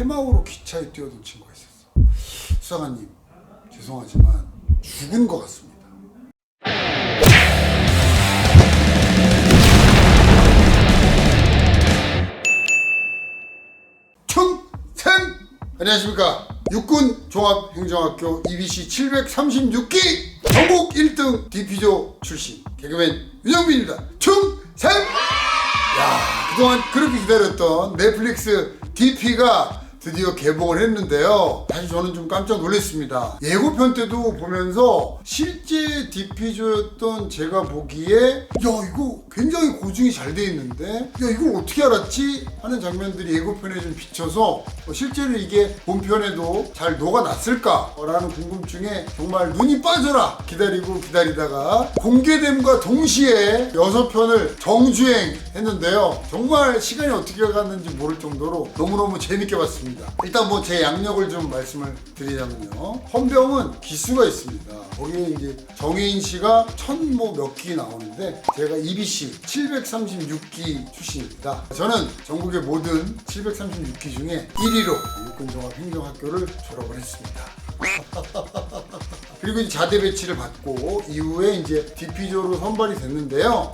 해마우로 기차에 뛰어든 친구가 있었어. 수사관님, 죄송하지만 죽은 것 같습니다. 총생! 안녕하십니까. 육군 종합행정학교 EBC 736기 전국 1등 DP조 출신 개그맨 윤영빈입니다. 총생! 야, 그동안 그렇게 기다렸던 넷플릭스 DP가 드디어 개봉을 했는데요. 사실 저는 좀 깜짝 놀랐습니다. 예고편 때도 보면서 실제 DP조였던 제가 보기에 야, 이거 굉장히 고증이 잘 돼 있는데 야, 이걸 어떻게 알았지? 하는 장면들이 예고편에 좀 비쳐서 실제로 이게 본편에도 잘 녹아났을까? 라는 궁금증에 정말 눈이 빠져라 기다리다가 공개됨과 동시에 6편을 정주행 했는데요. 정말 시간이 어떻게 갔는지 모를 정도로 너무너무 재밌게 봤습니다. 일단 뭐 제 양력을 좀 말씀을 드리자면요. 헌병은 기수가 있습니다. 거기에 이제 정혜인 씨가 몇 기 나오는데 제가 EBC 736기 출신입니다. 저는 전국의 모든 736기 중에 1위로 육군종합행정학교를 졸업을 했습니다. 그리고 이제 자대 배치를 받고 이후에 이제 DP조로 선발이 됐는데요.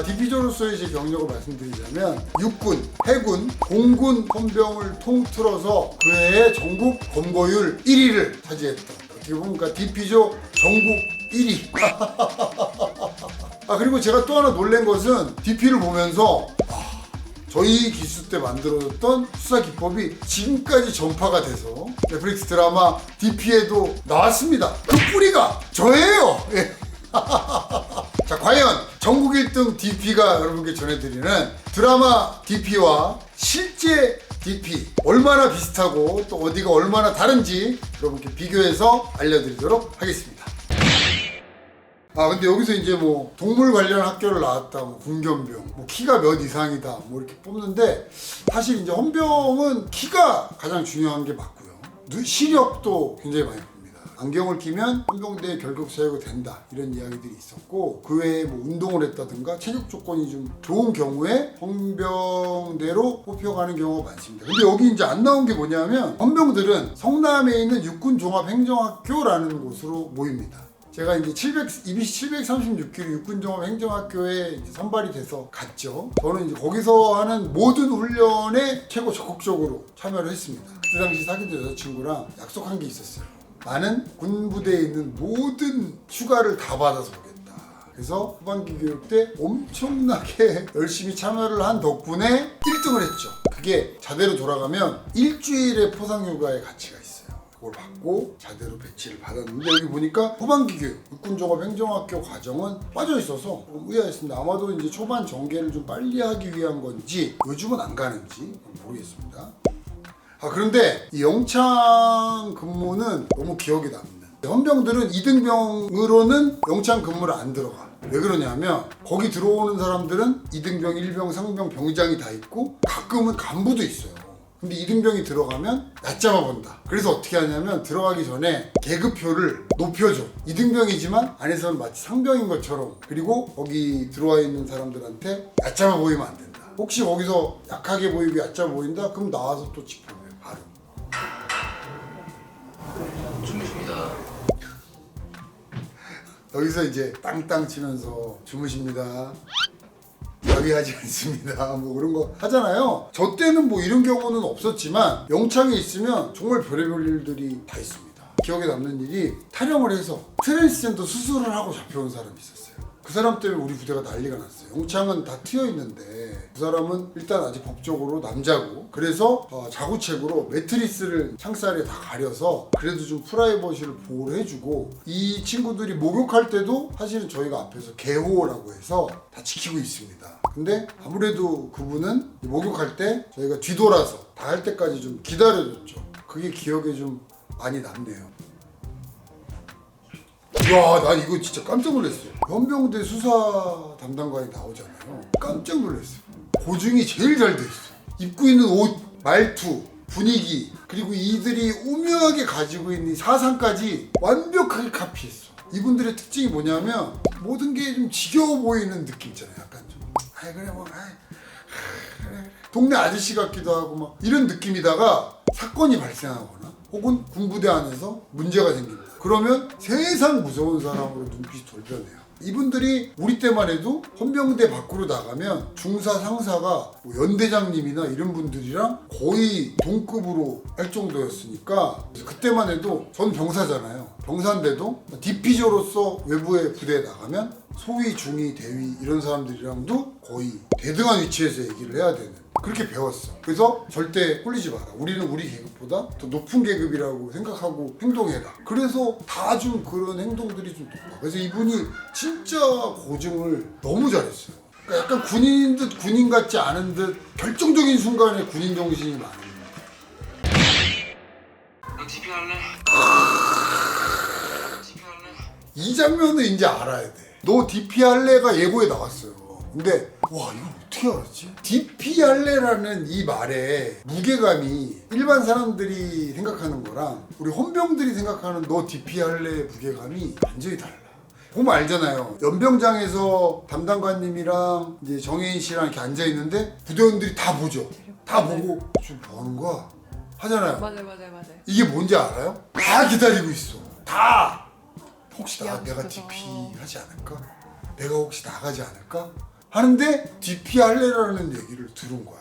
DP조로서의 제 경력을 말씀드리자면 육군, 해군, 공군 헌병을 통틀어서 그 해의 전국 검거율 1위를 차지했던, 어떻게 보면 DP조 전국 1위. 그리고 제가 또 하나 놀란 것은 DP를 보면서 저희 기수 때 만들어졌던 수사 기법이 지금까지 전파가 돼서 넷플릭스 드라마 DP에도 나왔습니다. 그 뿌리가 저예요. 예. 자, 과연 전국 1등 DP가 여러분께 전해드리는 드라마 DP와 실제 DP 얼마나 비슷하고 또 어디가 얼마나 다른지 여러분께 비교해서 알려드리도록 하겠습니다. 근데 여기서 이제 뭐 동물 관련 학교를 나왔다, 뭐 군견병, 키가 몇 이상이다, 이렇게 뽑는데 사실 이제 헌병은 키가 가장 중요한 게 맞고요. 시력도 굉장히 많이 봅니다. 안경을 끼면 헌병대에 결격 사유가 된다, 이런 이야기들이 있었고, 그 외에 뭐 운동을 했다든가 체력 조건이 좀 좋은 경우에 헌병대로 뽑혀가는 경우가 많습니다. 근데 여기 이제 안 나온 게 뭐냐면 헌병들은 성남에 있는 육군종합행정학교라는 곳으로 모입니다. 제가 이제 EBC 736기로 육군종합행정학교에 이제 선발이 돼서 갔죠. 저는 이제 거기서 하는 모든 훈련에 최고 적극적으로 참여를 했습니다. 그때 당시 사귀던 여자친구랑 약속한 게 있었어요. 나는 군부대에 있는 모든 휴가를 다 받아서 오겠다. 그래서 후반기 교육 때 엄청나게 열심히 참여를 한 덕분에 1등을 했죠. 그게 자대로 돌아가면 일주일의 포상휴가의 가치가 있어요. 그걸 받고 자대로 배치를 받았는데, 여기 보니까 후반기 교육 육군종합행정학교 과정은 빠져 있어서 조금 의아했습니다. 아마도 이제 초반 전개를 좀 빨리 하기 위한 건지 요즘은 안 가는지 모르겠습니다. 그런데 이 영창 근무는 너무 기억에 남는, 헌병들은 2등병으로는 영창 근무를 안 들어가. 왜 그러냐면 거기 들어오는 사람들은 2등병, 1병, 상병, 병장이 다 있고 가끔은 간부도 있어요. 근데 2등병이 들어가면 낮잡아 본다. 그래서 어떻게 하냐면 들어가기 전에 계급표를 높여줘. 2등병이지만 안에서는 마치 상병인 것처럼. 그리고 거기 들어와 있는 사람들한테 낮잡아 보이면 안 된다. 혹시 거기서 약하게 보이고 얕잡아 보인다? 그럼 나와서 또 짚어봐요. 바로. 주무십니다. 여기서 이제 땅땅 치면서 주무십니다. 자위하지 않습니다. 그런 거 하잖아요. 저 때는 뭐 이런 경우는 없었지만 영창에 있으면 정말 별의별 일들이 다 있습니다. 기억에 남는 일이, 탈영을 해서 트랜스젠더 수술을 하고 잡혀온 사람이 있었어요. 그 사람 때문에 우리 부대가 난리가 났어요. 영창은 다 트여 있는데 그 사람은 일단 아직 법적으로 남자고, 그래서 자구책으로 매트리스를 창살에 다 가려서 그래도 좀 프라이버시를 보호를 해주고, 이 친구들이 목욕할 때도 사실은 저희가 앞에서 개호라고 해서 다 지키고 있습니다. 근데 아무래도 그분은 목욕할 때 저희가 뒤돌아서 다 할 때까지 좀 기다려줬죠. 그게 기억에 좀 많이 남네요. 야, 난 이거 진짜 깜짝 놀랐어요. 헌병대 수사 담당관이 나오잖아요. 깜짝 놀랐어요. 고증이 제일 잘 돼 있어. 입고 있는 옷, 말투, 분위기, 그리고 이들이 오묘하게 가지고 있는 사상까지 완벽하게 카피했어. 이분들의 특징이 뭐냐면 모든 게 좀 지겨워 보이는 느낌 있잖아요. 약간 좀 그래, 동네 아저씨 같기도 하고 이런 느낌이다가 사건이 발생하거나 혹은 군부대 안에서 문제가 생깁니다. 그러면 세상 무서운 사람으로 눈빛이 돌변해요. 이분들이 우리 때만 해도 헌병대 밖으로 나가면 중사 상사가 뭐 연대장님이나 이런 분들이랑 거의 동급으로 할 정도였으니까 그때만 해도 전 병사잖아요. 병사인데도 디피저로서 외부의 부대에 나가면 소위, 중위, 대위 이런 사람들이랑도 거의 대등한 위치에서 얘기를 해야 되는 그렇게 배웠어. 그래서 절대 꿀리지 마라. 우리는 우리 계급보다 더 높은 계급이라고 생각하고 행동해라. 그래서 다 좀 그런 행동들이 좀 높아. 그래서 이분이 진짜 고증을 너무 잘했어요. 그러니까 약간 군인인 듯 군인 같지 않은 듯 결정적인 순간에 군인 정신이 많은 너 TP 할래? TP 할래? 이 장면을 이제 알아야 돼. 너 DP 할래가 예고에 나왔어요. 근데 와 이걸 어떻게 알았지? DP 할래라는 이 말에 무게감이 일반 사람들이 생각하는 거랑 우리 헌병들이 생각하는 너 DP 할래의 무게감이 완전히 달라. 보면 알잖아요. 연병장에서 담당관님이랑 이제 정혜인 씨랑 이렇게 앉아 있는데 부대원들이 다 보죠. 다 보고 지금 뭐 하는 거야? 하잖아요. 맞아요. 이게 뭔지 알아요? 다 기다리고 있어. 다. 혹시 야, 내가 진짜. DP 하지 않을까? 내가 혹시 나가지 않을까? 하는데 DP 할래라는 얘기를 들은 거야.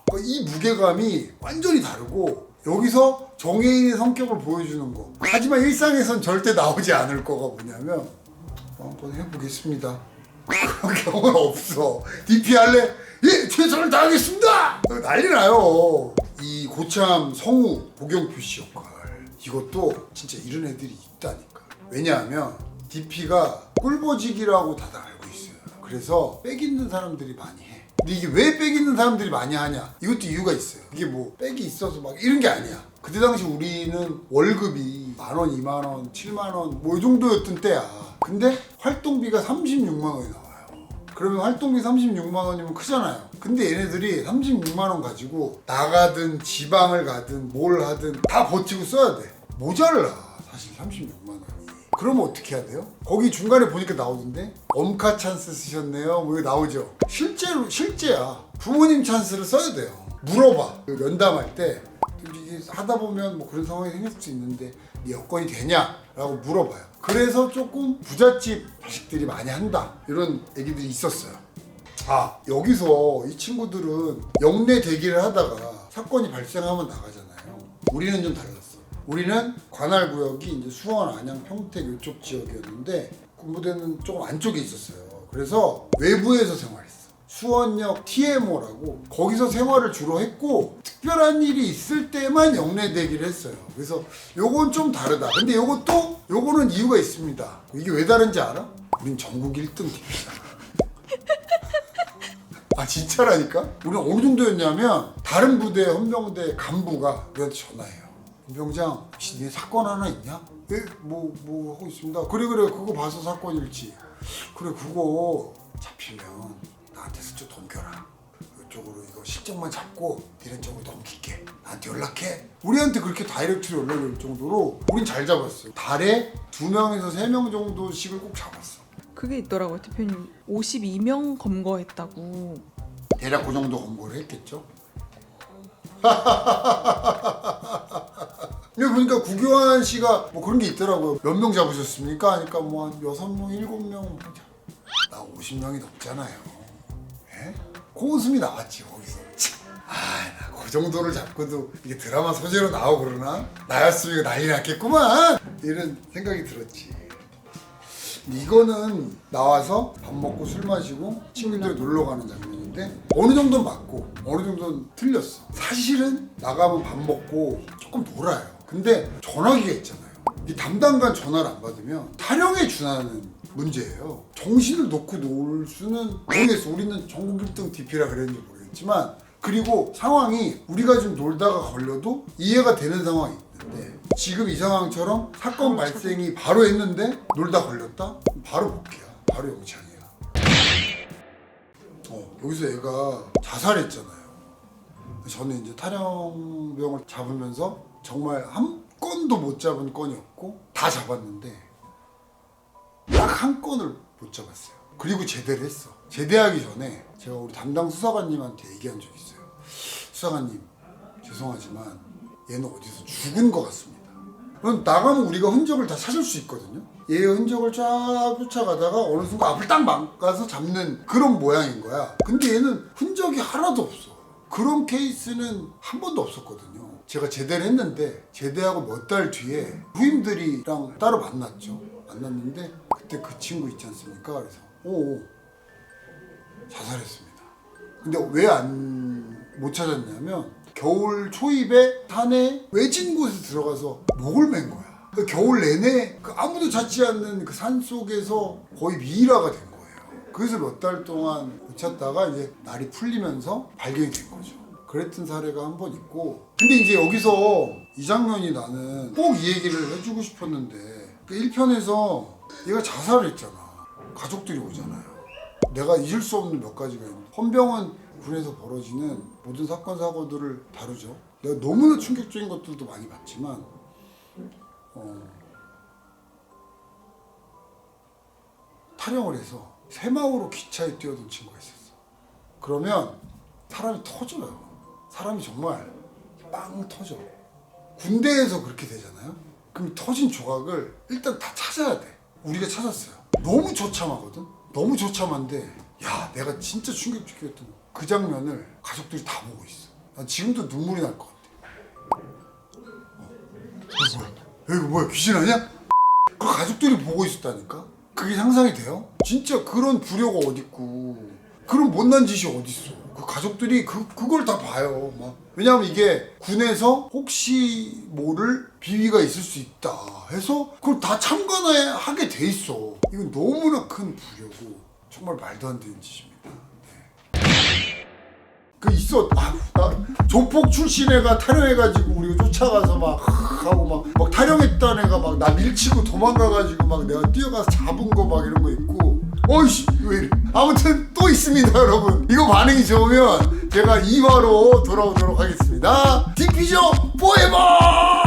그러니까 이 무게감이 완전히 다르고 여기서 정혜인의 성격을 보여주는 거. 하지만 일상에선 절대 나오지 않을 거가 뭐냐면 한번 해보겠습니다. 그런 경우는 없어. DP 할래? 예! 최선을 다하겠습니다! 난리 나요. 이 고참 성우 고경표 씨 역할 이것도 진짜 이런 애들이 있다니까. 왜냐하면 DP가 꿀보직이라고 다들 알고 있어요. 그래서 빽 있는 사람들이 많이 해. 근데 이게 왜 빽 있는 사람들이 많이 하냐? 이것도 이유가 있어요. 이게 뭐 빽이 있어서 막 이런 게 아니야. 그때 당시 우리는 월급이 10,000원, 20,000원, 70,000원 뭐 이 정도였던 때야. 근데 활동비가 36만 원이 나와요. 그러면 활동비 36만 원이면 크잖아요. 근데 얘네들이 36만 원 가지고 나가든 지방을 가든 뭘 하든 다 버티고 써야 돼. 모자라 사실 36만 원이. 그러면 어떻게 해야 돼요? 거기 중간에 보니까 나오던데 엄카 찬스 쓰셨네요. 뭐 이거 나오죠. 실제야. 부모님 찬스를 써야 돼요. 물어봐. 그 면담할 때 이게 하다 보면 뭐 그런 상황이 생길 수 있는데 네 여건이 되냐라고 물어봐요. 그래서 조금 부잣집 자식들이 많이 한다 이런 얘기들이 있었어요. 아 여기서 이 친구들은 영내 대기를 하다가 사건이 발생하면 나가잖아요. 우리는 좀 달랐어. 우리는 관할 구역이 이제 수원, 안양, 평택 이쪽 지역이었는데 군부대는 조금 안쪽에 있었어요. 그래서 외부에서 생활했어. 수원역 TMO라고 거기서 생활을 주로 했고 특별한 일이 있을 때만 영내 대기를 했어요. 그래서 요건 좀 다르다. 근데 요거는 이유가 있습니다. 이게 왜 다른지 알아? 우린 전국 1등 팀이잖아. 아 진짜라니까? 우리는 어느 정도였냐면 다른 부대 헌병대 간부가 우리한테 전화해요. 헌병장 혹시 네 사건 하나 있냐? 예? 뭐 하고 있습니다. 그래 그거 봐서 사건일지. 그래 그거 잡히면 나한테서 좀 넘겨라. 이쪽으로 이거 실적만 잡고 니네 쪽으로 넘길게. 나한테 연락해. 우리한테 그렇게 다이렉트로 연락이 올 정도로 우린 잘 잡았어요. 달에 2명에서 3명 정도씩을 꼭 잡았어. 그게 있더라고요, 대표님. 52명 검거했다고. 대략 그 정도 검거를 했겠죠. 근데 보니까 구교환 씨가 뭐 그런 게 있더라고요. 몇 명 잡으셨습니까? 하니까 뭐 한 6명, 7명. 나 50명이 넘잖아요. 예? 코웃음이 나왔지 거기서. 나 그 정도를 잡고도 이게 드라마 소재로 나오고 그러나? 나였으면 이거 난리 났겠구만! 이런 생각이 들었지. 이거는 나와서 밥 먹고 술 마시고 친구들이 놀러 가는 장면인데 어느 정도는 맞고 어느 정도는 틀렸어. 사실은 나가면 밥 먹고 조금 놀아요. 근데 전화기가 있잖아요. 이 담당관 전화를 안 받으면 타령에 준하는 문제예요. 정신을 놓고 놀 수는 모르겠어. 우리는 전국 1등 DP라 그랬는지 모르겠지만 그리고 상황이 우리가 좀 놀다가 걸려도 이해가 되는 상황이 있는데 지금 이 상황처럼 사건 발생이 바로 했는데 놀다 걸렸다? 바로 복귀야. 바로 영창이야. 여기서 얘가 자살했잖아요. 저는 이제 탈영병을 잡으면서 정말 한 건도 못 잡은 건이었고 다 잡았는데 딱 한 건을 못 잡았어요. 그리고 제대를 했어. 제대하기 전에 제가 우리 담당 수사관님한테 얘기한 적이 있어요. 수사관님 죄송하지만 얘는 어디서 죽은 것 같습니다. 그럼 나가면 우리가 흔적을 다 찾을 수 있거든요. 얘의 흔적을 쫙 쫓아가다가 어느 순간 앞을 딱 막아서 잡는 그런 모양인 거야. 근데 얘는 흔적이 하나도 없어. 그런 케이스는 한 번도 없었거든요. 제가 제대를 했는데 제대하고 몇 달 뒤에 후임들이랑 따로 만났죠. 만났는데 그때 그 친구 있지 않습니까? 그래서 오 자살했습니다. 근데 왜 못 찾았냐면 겨울 초입에 산에 외진 곳에 들어가서 목을 맨 거야. 그 겨울 내내 그 아무도 찾지 않는 그 산 속에서 거의 미이라가 된 거예요. 그래서 몇 달 동안 못 찾다가 이제 날이 풀리면서 발견이 된 거죠. 그랬던 사례가 한 번 있고, 근데 이제 여기서 이 장면이 나는 꼭 이 얘기를 해주고 싶었는데, 그 1편에서 얘가 자살을 했잖아. 가족들이 오잖아요. 내가 잊을 수 없는 몇 가지가 있는데, 헌병은 군에서 벌어지는 모든 사건 사고들을 다루죠. 내가 너무나 충격적인 것들도 많이 봤지만 탈영을 해서 새마을호 기차에 뛰어든 친구가 있었어. 그러면 사람이 터져요. 사람이 정말 빵 터져. 군대에서 그렇게 되잖아요. 그럼 터진 조각을 일단 다 찾아야 돼. 우리가 찾았어요. 너무 처참하거든. 너무 처참한데 야, 내가 진짜 충격적이었던 그 장면을 가족들이 다 보고 있어. 난 지금도 눈물이 날 것 같아. 이거 뭐야, 귀신 아니야? 그 가족들이 보고 있었다니까? 그게 상상이 돼요? 진짜 그런 불효가 어딨고 그런 못난 짓이 어딨어. 그 가족들이 그걸 다 봐요. 막. 왜냐하면 이게 군에서 혹시 모를 비위가 있을 수 있다 해서 그걸 다 참관하게 돼 있어. 이건 너무나 큰 불효고 정말 말도 안 되는 짓입니다. 그 있어. 나 조폭 출신 애가 탈영해가지고 우리가 쫓아가서 막 하고 막 탈영했던 애가 막 나 밀치고 도망가가지고 막 내가 뛰어가서 잡은 거 막 이런 거 있고. 어이씨 왜 이래. 아무튼 또 있습니다 여러분. 이거 반응이 좋으면 제가 2화로 돌아오도록 하겠습니다. 디피저 포에버.